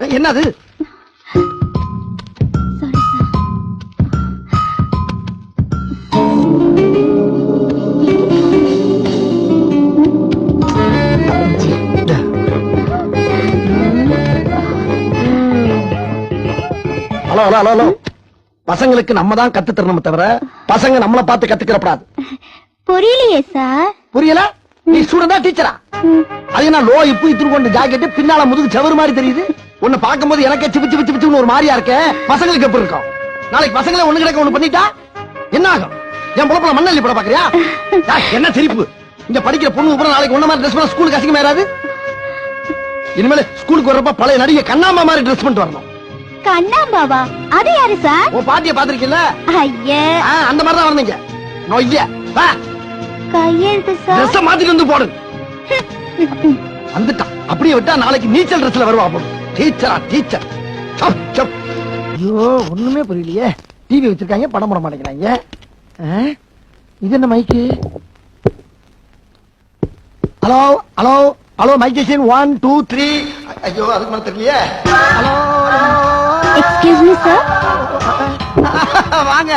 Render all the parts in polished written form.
என்னது? Hello hello hello hello, பசங்களுக்கு நம்ம தான் கத்து தரணும் தவிர பசங்க நம்மள பார்த்து கத்துக்கிறப்படாது. புரியலையே சார். புரியல? நீ ஸ்டூடெண்டா டீச்சரா? அது நான் லோ இப்பு இத்துரு கொண்டு ஜாக்கெட் பின்னால முதுகு செவரு மாதிரி தெரியுது. உன்னை பார்க்கும்போது எனக்கே சிபிச்சு பிச்சு பிச்சுன்னு ஒரு மாதிரியா இருக்க. பசங்களுக்கு எப்படி இருக்கும்? நாளைக்கு பசங்களே ஒண்ணு கிடக்க ஒண்ணு பண்ணிட்டா என்ன ஆகும்? என் பொழப்புல மண்ணள்ளி பட பாக்குறியா? என்ன சிரிப்பு? இங்க படிக்கிற பொண்ணு அப்புறம் நாளைக்கு ஒண்ணு மாதிரி ட்ரெஸ் பண்ண ஸ்கூலுக்கு அசிங்கமா ஏறாது? இனிமேல் ஸ்கூலுக்கு வர்றப்ப பழைய நடிகை கண்ணாம்பா மாதிரி ட்ரெஸ் பண்ணிட்டு வரணும். கண்ணாம்பாவா? அது யாரு சார்? ஓ பாட்டிய பாத்திருக்கீல்ல? ஐயே, அந்த மாதிரி தான் வரணுங்க. நொய்ய வா, கையெழுத்து சார். ட்ரெஸ் மாத்திட்டு வந்து போடு. வந்துட்டான். அப்படியே விட்டா நாளைக்கு நீச்சல் ட்ரெஸ்ல வருவா போடு. டீச்சரா டீச்சர். ஐயோ ஒண்ணுமே புரியலையே. டிவி வச்சிருக்காங்க, படம் போட மாட்டேங்கிறாங்க. இது என்ன மைக்கு? Hello hello hello, mic station 1 2 3. ஐயோ அதுக்கு மேல தெரியலையே. Hello excuse me sir. வாங்க.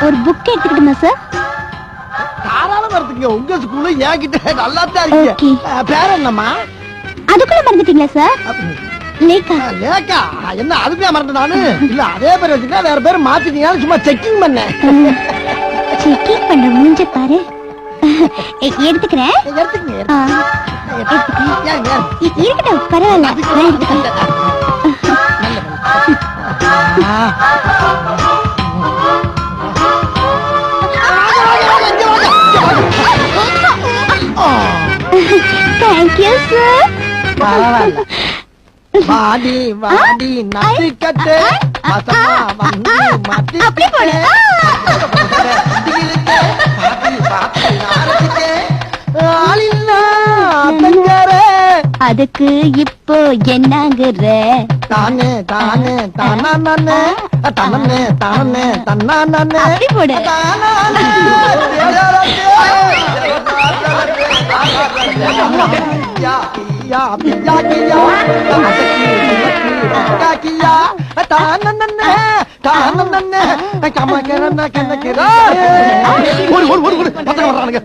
ஒரு புக் எடுத்துக்கிட்டுமா சார்? தாராளமா எடுத்துங்க. உங்க ஸ்கூல்ல என்கிட்ட நல்லா தான் இருக்கீங்க. பேர் என்னம்மா? அதுக்குள்ள மறந்துட்டீங்களா சார்? லேக்கா. லேக்கா? என்ன அதுக்கே மறந்துட்டேன் நானு. இல்ல அதே பேர் வச்சுட்டா வேற பேர் மாத்திட்டீங்கன்னு சும்மா செக்கிங் பண்ணேன். செக்கிங் பண்ற மூஞ்ச பாரு. எடுத்துக்கிறேன். எடுத்துக்கங்க. இருக்கட்டும், பரவாயில்ல. Thank you sir. பரவாயில்ல. வாடி வாடி நசிக்கட்டு மசமா வந்து மத்திக்கட்டு அதுக்கு இப்போ என்னங்கிற? தானே தானே தானா நானே தானே தானே தன்னா நானே அப்படி போடு. या पिया किया किया तानन्ने तानन्ने कम करना कन करा ओड़ ओड़ ओड़ पता वराனுங்க